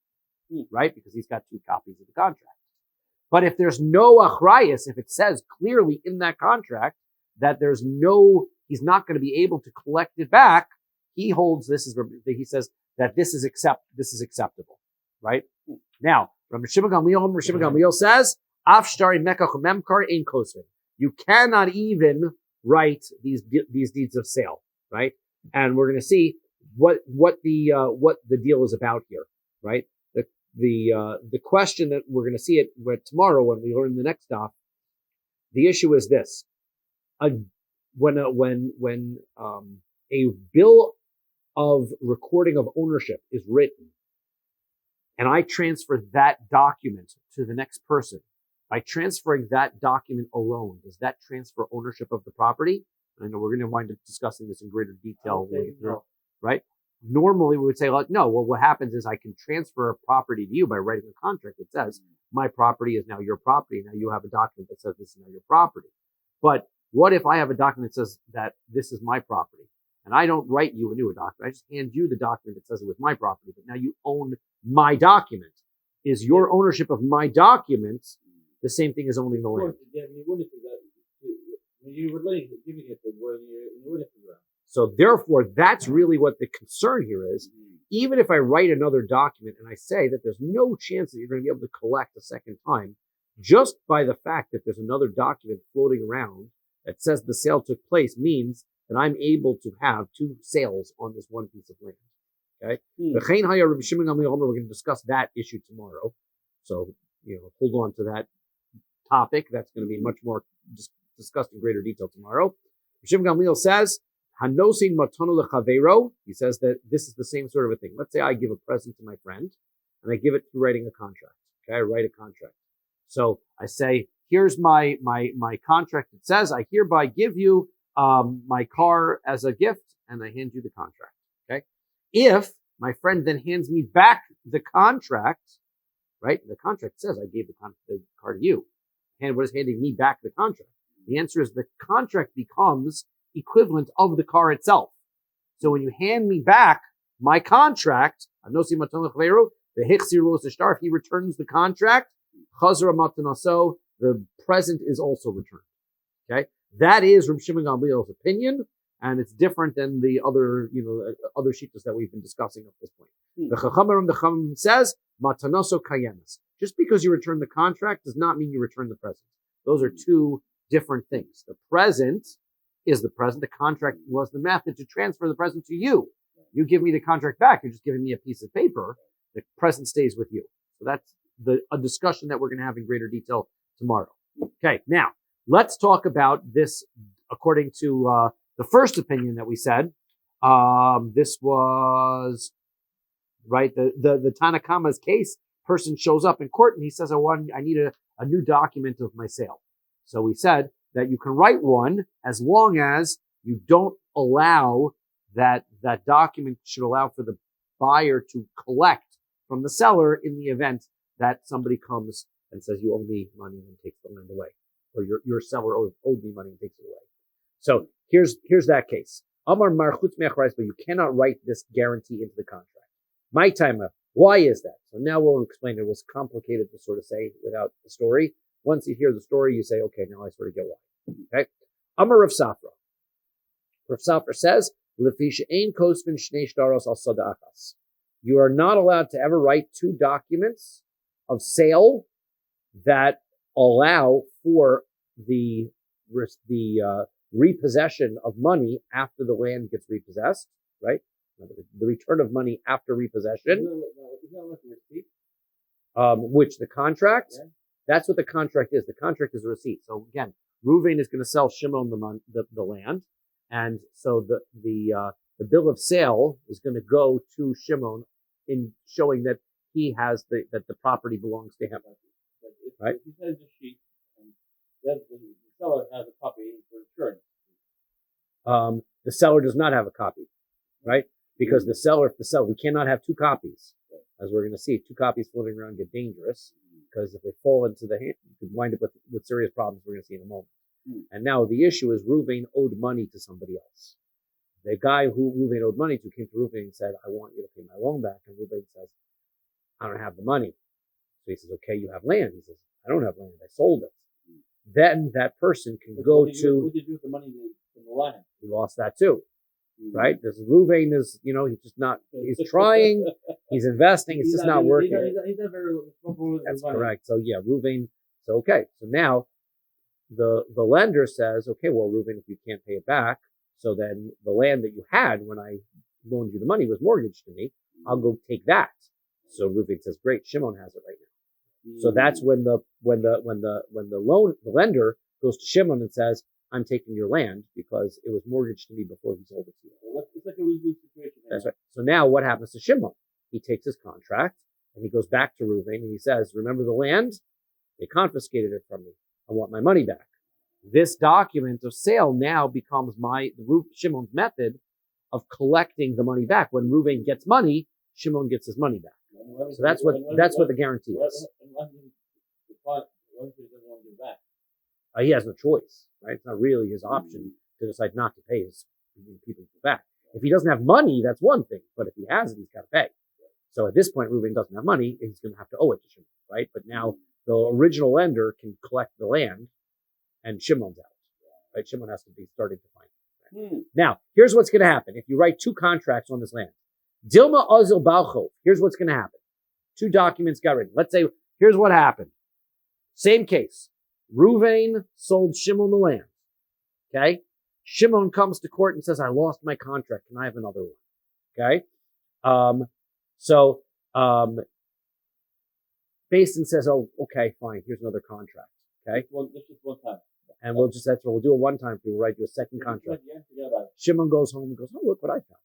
right? Because he's got two copies of the contract. But if there's no achrayas, if it says clearly in that contract that he's not going to be able to collect it back, he says that this is acceptable, right? Now, Rabbi Shimon Gamliel says, Af shtari mekach memkar ein kosvin. You cannot even write these deeds of sale, right? And we're going to see what the deal is about here, right? The question that we're going to see it tomorrow when we learn the next daf. The issue is this: when a bill of recording of ownership is written, and I transfer that document to the next person, by transferring that document alone, does that transfer ownership of the property? I know we're going to wind up discussing this in greater detail later, No. right? Normally, we would say, like, no, well, what happens is I can transfer a property to you by writing a contract that says, my property is now your property. Now you have a document that says this is now your property. But what if I have a document that says that this is my property, and I don't write you a new document? I just hand you the document that says it was my property, but now you own my document. Is your ownership of my document the same thing as owning the land? So therefore, that's really what the concern here is. Even if I write another document and I say that there's no chance that you're going to be able to collect a second time, just by the fact that there's another document floating around that says the sale took place means that I'm able to have two sales on this one piece of land. Okay? We're going to discuss that issue tomorrow. So, hold on to that topic. That's going to be much more discussed in greater detail tomorrow. Reb Gamliel says, Hanosin matonu lechavero. He says that this is the same sort of a thing. Let's say I give a present to my friend, and I give it through writing a contract. Okay, I write a contract. So I say, here's my contract. It says, I hereby give you my car as a gift, and I hand you the contract. Okay. If my friend then hands me back the contract, right? The contract says I gave the car to you, and what is handing me back the contract? The answer is the contract becomes equivalent of the car itself. So when you hand me back my contract, if he returns the contract, the present is also returned. Okay, that is Reb Shimon Gamliel's opinion, and it's different than the other, other shittas that we've been discussing up this point. The Chacham says matanoso kayemes. Just because you return the contract does not mean you return the present. Those are two different things. The present is the present. The contract was the method to transfer the present to you. You give me the contract back. You're just giving me a piece of paper. The present stays with you. So that's a discussion that we're going to have in greater detail tomorrow. Okay, now let's talk about this according to the first opinion that we said. This was right. The Tanakama's case. Person shows up in court and he says, I need a new document of my sale. So we said that you can write one as long as you don't allow that document should allow for the buyer to collect from the seller in the event that somebody comes and says you owe me money and takes the land away, or your seller owed me money and takes it away. So here's that case. Amar marchutz me'achrais, but you cannot write this guarantee into the contract. My timer. Why is that? So now we'll explain. It was complicated to sort of say without the story. Once you hear the story, you say, okay, now I sort of get why. Okay. Amar Rav Safra. Rav Safra says, you are not allowed to ever write two documents of sale that allow for the repossession of money after the land gets repossessed, right? The return of money after repossession. Which the contract? Yeah. That's what the contract is. The contract is a receipt. So again, Reuven is going to sell Shimon the land, and so the bill of sale is going to go to Shimon in showing that he has that the property belongs to him. Right? If he sends a sheet, then the seller has a copy for insurance. The seller does not have a copy, right? Because the seller, we cannot have two copies. As we're going to see, two copies floating around get dangerous, because if they fall into the hand, you could wind up with serious problems we're going to see in a moment. And now the issue is Reuven owed money to somebody else. The guy who Reuven owed money to came to Reuven and said, I want you to pay my loan back. And Reuven says, I don't have the money. So he says, okay, you have land. He says, I don't have land. I sold it. Then that person can go to... What did you do with the money from the land? He lost that too. Right? This Reuven is, he's just not, he's trying, he's investing, it's just not working. He's not very with That's money. correct. So yeah, Reuven, so okay. So now the lender says, okay, well, Reuven, if you can't pay it back, so then the land that you had when I loaned you the money was mortgaged to me, I'll go take that. So Reuven says, great, Shimon has it right now. So that's when the lender goes to Shimon and says, I'm taking your land because it was mortgaged to me before he sold it to you. Well, it's like a lose-lose situation. That's right. So now what happens to Shimon? He takes his contract and he goes back to Reuven and he says, remember the land? They confiscated it from me. I want my money back. This document of sale now becomes Shimon's method of collecting the money back. When Reuven gets money, Shimon gets his money back. So that's what the guarantee is. He has no choice, right? It's not really his option to decide not to pay his people back. If he doesn't have money, that's one thing. But if he has it, he's got to pay. So at this point, Reuven doesn't have money, and he's going to have to owe it to Shimon, right? But now the original lender can collect the land, and Shimon's out, right? Shimon has to be starting to find it. Right? Now, here's what's going to happen. If you write two contracts on this land, Dilma Ozil Balchov, here's what's going to happen. Two documents got written. Let's say, here's what happened. Same case. Reuven sold Shimon the land. Okay? Shimon comes to court and says, I lost my contract. Can I have another one? Okay? Basin says, oh, okay, fine. Here's another contract. Okay? This is one time. And we'll do a one-time fee. We'll write you a second contract. Shimon goes home and goes, oh, look what I found.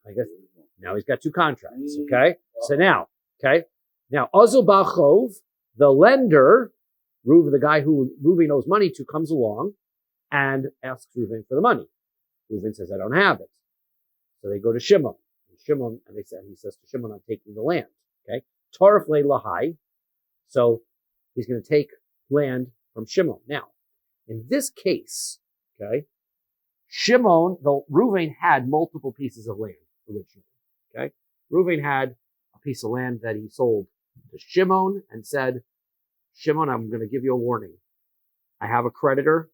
I guess now he's got two contracts. Okay? So now, Ozil Bachov, the lender, the guy who Reuven owes money to, comes along and asks Reuven for the money. Reuven says, I don't have it. So they go to Shimon. And he says to Shimon, I'm taking the land. Okay? Tarif le lahai. So he's going to take land from Shimon. Now, in this case, okay, Reuven had multiple pieces of land originally. Okay? Reuven had a piece of land that he sold to Shimon and said, Shimon, I'm going to give you a warning. I have a creditor.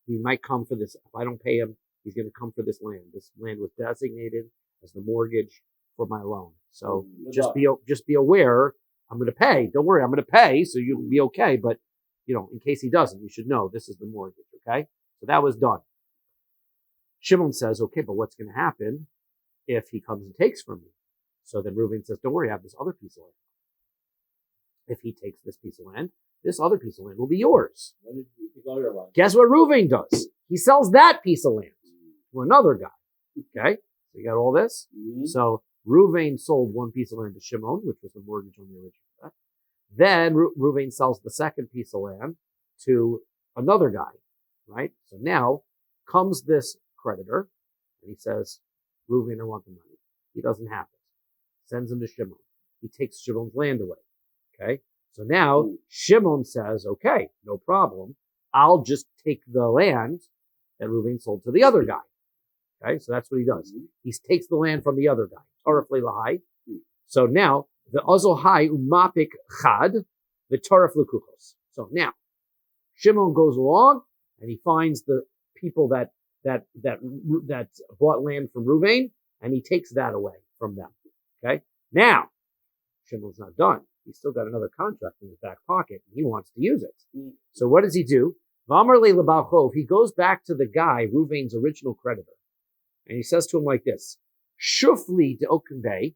He might come for this. If I don't pay him, he's going to come for this land. This land was designated as the mortgage for my loan. So just be aware. I'm going to pay. Don't worry. I'm going to pay. So you'll be okay. But, in case he doesn't, you should know this is the mortgage. Okay. So that was done. Shimon says, okay, but what's going to happen if he comes and takes from me? So then Reuven says, don't worry. I have this other piece of land. If he takes this piece of land, this other piece of land will be yours. Guess what Reuven does? He sells that piece of land to another guy. Okay? So you got all this? Mm-hmm. So Reuven sold one piece of land to Shimon, which was the mortgage on the original debt. Then Reuven sells the second piece of land to another guy, right? So now comes this creditor, and he says, Reuven, I want the money. He doesn't have it. Sends him to Shimon. He takes Shimon's land away. Okay, so now Shimon says, okay, no problem. I'll just take the land that Reuven sold to the other guy. Okay, so that's what he does. He takes the land from the other guy. Tarif le lahai. So now, the Ozil hai umapik chad, the tarif lekuchos. So now, Shimon goes along and he finds the people that bought land from Reuven, and he takes that away from them. Okay, now, Shimon's not done. He's still got another contract in his back pocket, and he wants to use it. So what does he do? He goes back to the guy, Reuven's original creditor, and he says to him like this, Shufli de Okenbei,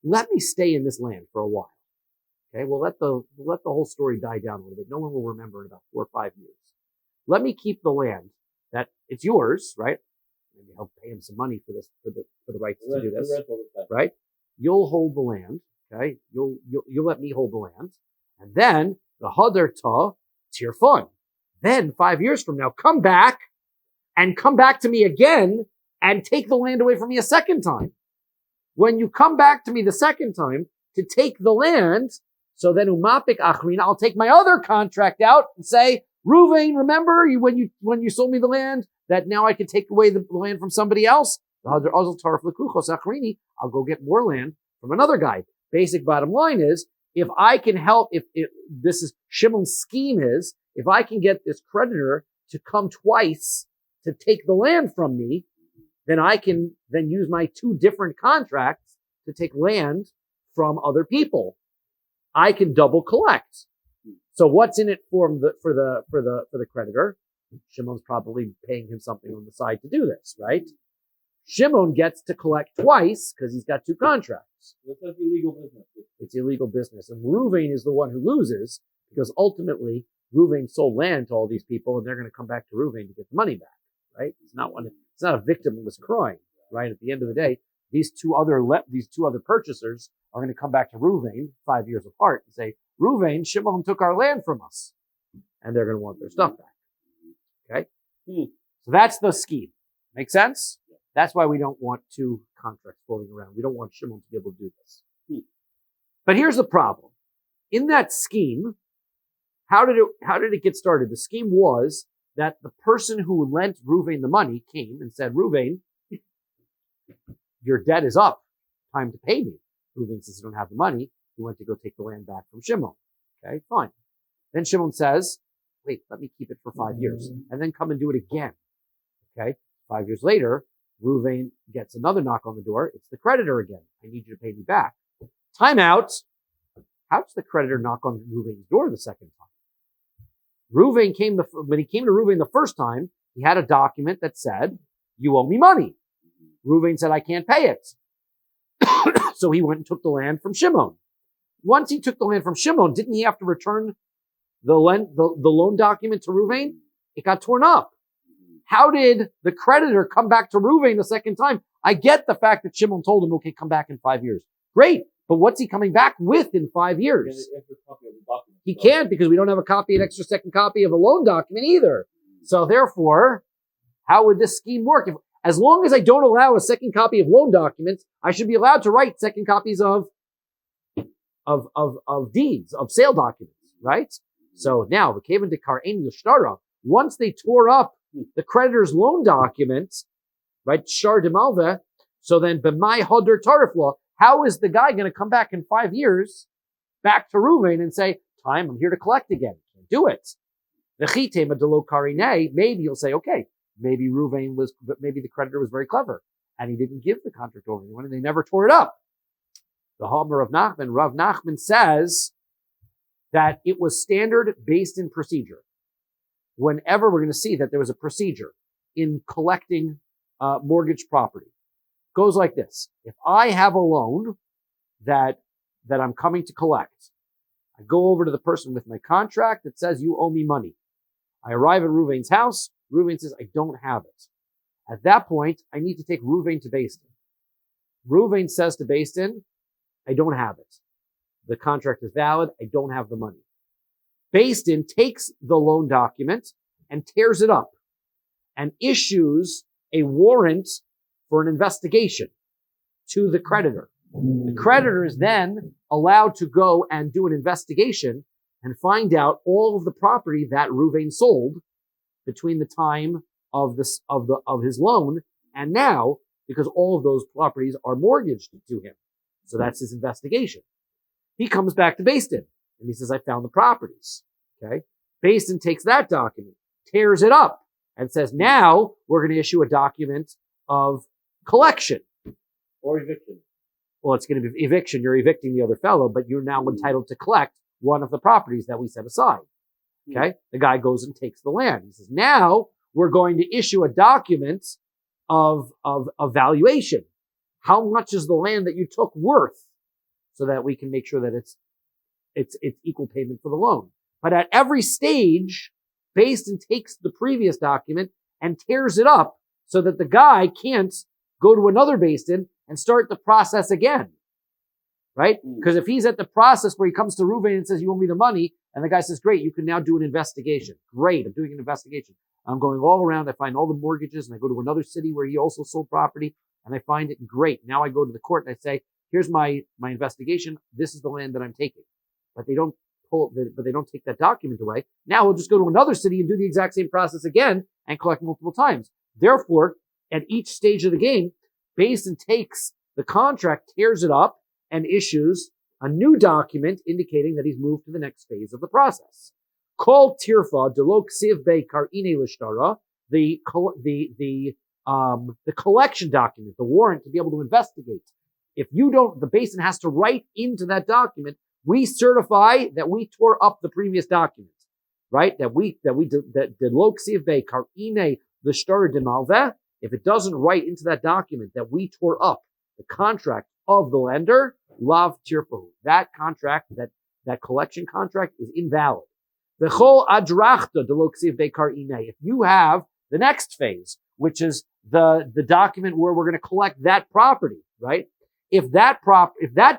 let me stay in this land for a while. Okay, we'll let the whole story die down a little bit. No one will remember in about 4 or 5 years. Let me keep the land that it's yours, right? Maybe I'll pay him some money for the right to do this, right? You'll hold the land. Okay, you'll let me hold the land, and then the hadar ta tir fun. Then 5 years from now, come back to me again and take the land away from me a second time. When you come back to me the second time to take the land, so then umapik achrin, I'll take my other contract out and say, Reuven, remember when you sold me the land that now I can take away the land from somebody else? I'll go get more land from another guy. Basic bottom line is, if I can help, if this is Shimon's scheme is, if I can get this creditor to come twice to take the land from me, then I can then use my 2 different contracts to take land from other people. I can double collect. So what's in it for the creditor? Shimon's probably paying him something on the side to do this, right? Shimon gets to collect twice because he's got 2 contracts. It's like illegal business. It's illegal business. And Reuven is the one who loses because ultimately Ruvain sold land to all these people, and they're going to come back to Ruvain to get the money back, right? It's not a victimless crime, right? At the end of the day, these two other purchasers are going to come back to Ruvain 5 years apart and say, Ruvain, Shimon took our land from us, and they're going to want their stuff back. Okay, so that's the scheme. Make sense? That's why we don't want two contracts floating around. We don't want Shimon to be able to do this. But here's the problem. In that scheme, how did it get started? The scheme was that the person who lent Ruvain the money came and said, Ruvain, your debt is up. Time to pay me. Ruvain says, I don't have the money. He went to go take the land back from Shimon. Okay, fine. Then Shimon says, wait, let me keep it for 5 years and then come and do it again. Okay, 5 years later, Ruvain gets another knock on the door. It's the creditor again. I need you to pay me back. Time out. How does the creditor knock on Ruvain's door the second time? When he came to Ruvain the first time, he had a document that said, you owe me money. Ruvain said, I can't pay it. So he went and took the land from Shimon. Once he took the land from Shimon, didn't he have to return the loan document to Ruvain? It got torn up. How did the creditor come back to Ruvain the second time? I get the fact that Shimon told him, okay, come back in 5 years. Great. But what's he coming back with in 5 years? He can't, because we don't have an extra second copy of a loan document either. So therefore, how would this scheme work? As long as I don't allow a second copy of loan documents, I should be allowed to write second copies of deeds, of sale documents, right? So now, the Kavan Dekar Ein Yishtara, once they tore up the creditor's loan documents, right, Shar de Malva, so then B'mai Hodder Tarifla, how is the guy going to come back in 5 years back to Ruvain and say, time, I'm here to collect again? Can't do it. Maybe you'll say, okay, maybe the creditor was very clever and he didn't give the contract over anyone and they never tore it up. The Hamer of Nachman, Rav Nachman says that it was standard based in procedure. Whenever we're going to see that there was a procedure in collecting mortgage property, it goes like this. If I have a loan that I'm coming to collect, I go over to the person with my contract that says you owe me money. I arrive at Ruvain's house. Ruvain says, I don't have it. At that point, I need to take Ruvain to Beis Din. Ruvain says to Beis Din, I don't have it. The contract is valid. I don't have the money. Beis Din takes the loan document and tears it up and issues a warrant for an investigation to the creditor. The creditor is then allowed to go and do an investigation and find out all of the property that Ruvain sold between the time of his loan and now, because all of those properties are mortgaged to him. So that's his investigation. He comes back to Beis Din and he says, I found the properties. Okay. Beis Din takes that document, tears it up, and says, now we're going to issue a document of collection. Or eviction. Well, it's going to be eviction. You're evicting the other fellow, but you're now entitled to collect one of the properties that we set aside. Okay. The guy goes and takes the land. He says, now we're going to issue a document of valuation. How much is the land that you took worth, so that we can make sure that it's equal payment for the loan. But at every stage, Beis Din takes the previous document and tears it up so that the guy can't go to another Beis Din and start the process again. Right? Because if he's at the process where he comes to Ruvain and says, you owe me the money, and the guy says, great, you can now do an investigation. Great, I'm doing an investigation. I'm going all around, I find all the mortgages, and I go to another city where he also sold property, and I find it great. Now I go to the court and I say, here's my investigation. This is the land that I'm taking. But they don't take that document away. Now we'll just go to another city and do the exact same process again and collect multiple times. Therefore, at each stage of the game, Beis Din takes the contract, tears it up, and issues a new document indicating that he's moved to the next phase of the process. Kol tirfa delo ksiv bei karine lishtara, the collection document, the warrant to be able to investigate. If you don't, the Beis Din has to write into that document, we certify that we tore up the previous document, right? That delo ksiv bei karine lishtara de malveh. If it doesn't write into that document that we tore up the contract of the lender, lav tirfahu. That contract, that collection contract is invalid. V'chol adrachta delo ksiv bekar inei. If you have the next phase, which is the document where we're going to collect that property, right? If that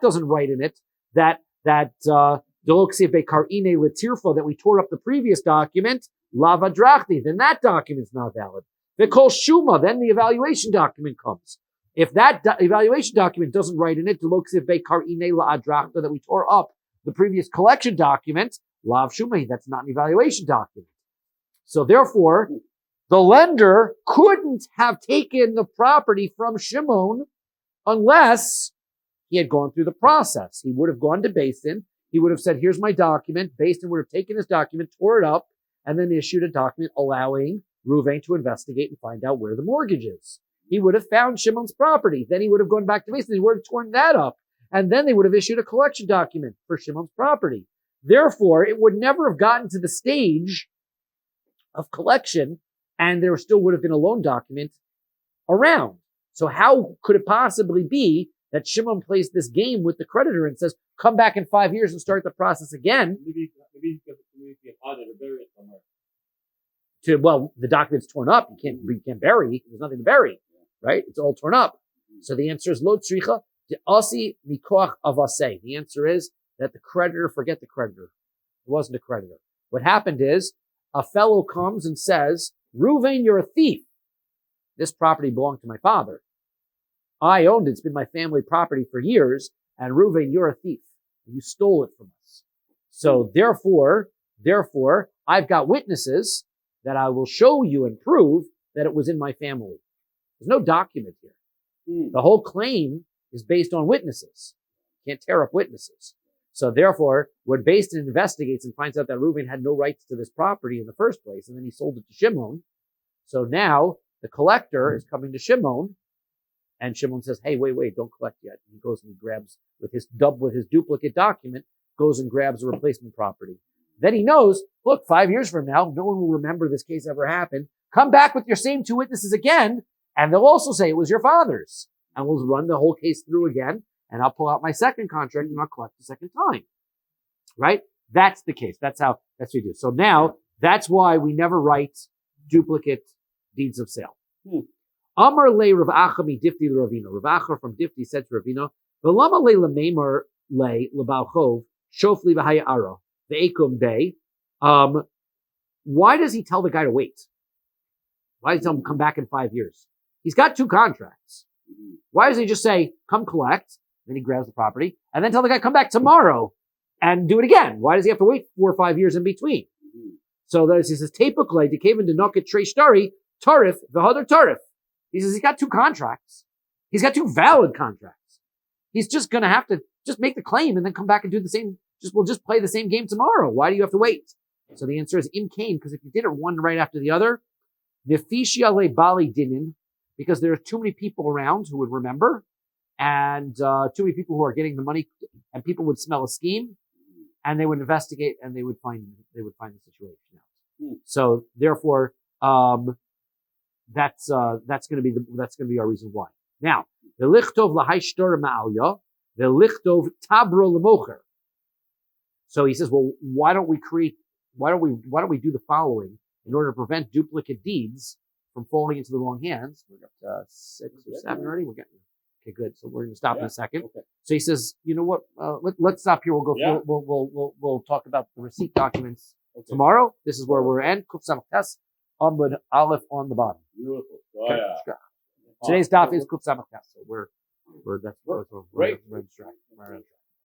doesn't write in it that delo ksiv bekar inei letirfo, that we tore up the previous document, lava drachti, then that document's not valid. V'kol shuma, then the evaluation document comes. If that evaluation document doesn't write in it, delo ksiv bekar inei la'adrachta, that we tore up the previous collection document, lav shumei, that's not an evaluation document. So therefore, the lender couldn't have taken the property from Shimon unless he had gone through the process. He would have gone to Basin. He would have said, here's my document. Basin would have taken his document, tore it up, and then issued a document allowing Reuven to investigate and find out where the mortgage is. He would have found Shimon's property. Then he would have gone back to Basin. He would have torn that up. And then they would have issued a collection document for Shimon's property. Therefore, it would never have gotten to the stage of collection, and there still would have been a loan document around. So how could it possibly be that Shimon plays this game with the creditor and says, come back in 5 years and start the process again? Maybe he can hide it or bury it somewhere. Well, the document's torn up. You can't bury. There's nothing to bury, right? It's all torn up. So the answer is lo tzricha de'asi mikoach avasei. The answer is that the creditor, forget the creditor. It wasn't a creditor. What happened is a fellow comes and says, Reuven, you're a thief. This property belonged to my father. I owned it. It's been my family property for years. And Reuven, you're a thief. You stole it from us. So therefore, I've got witnesses that I will show you and prove that it was in my family. There's no document here. The whole claim is based on witnesses. You can't tear up witnesses. So therefore, when Basin investigates and finds out that Reuven had no rights to this property in the first place, and then he sold it to Shimon, so now the collector is coming to Shimon, and Shimon says, hey, wait, don't collect yet. And he goes and he grabs with his duplicate document, goes and grabs a replacement property. Then he knows, look, 5 years from now, no one will remember this case ever happened. Come back with your same two witnesses again, and they'll also say it was your father's. And we'll run the whole case through again, and I'll pull out my second contract and I'll collect the second time. Right? That's the case. That's what we do. So now, that's why we never write duplicate deeds of sale. Amar le Rav Acha mi Difti l'Ravina. Rav Acha from Difti said to Ravina, V'lama le l'meimer le l'bal chov shofli v'haya ara ve'ekum bay. Why does he tell the guy to wait? Why does he tell him come back in 5 years? He's got two contracts. Why does he just say, come collect, then he grabs the property, and then tell the guy, come back tomorrow and do it again? Why does he have to wait 4 or 5 years in between? So he says, Tepuklei, Dekavin to knock at Treishtari, Tarif, the other Tarif. He says he's got two contracts. He's got two valid contracts. He's just going to have to just make the claim and then come back and do the same. We'll just play the same game tomorrow. Why do you have to wait? So the answer is im kain, because if you did it one right after the other, nefishia le bali dinin, because there are too many people around who would remember, and too many people who are getting the money, and people would smell a scheme, and they would investigate, and they would find the situation out. So therefore, that's going to be our reason why. Now, the lichtov lahai shtor ma'alya, the lichtov tabro lemocher. So he says, well, why don't we do the following in order to prevent duplicate deeds from falling into the wrong hands? We're up to 6 or 7 already. We're getting okay, good. So we're going to stop in a second. Okay. So he says, you know what? Let's stop here. We'll go. Yeah. We'll talk about the receipt documents tomorrow. This is where we're at. Kuf Samach Tes Amud Aleph on the bottom. Beautiful. Okay. Today's daf is Kuf Samach Tes. So we're distracted.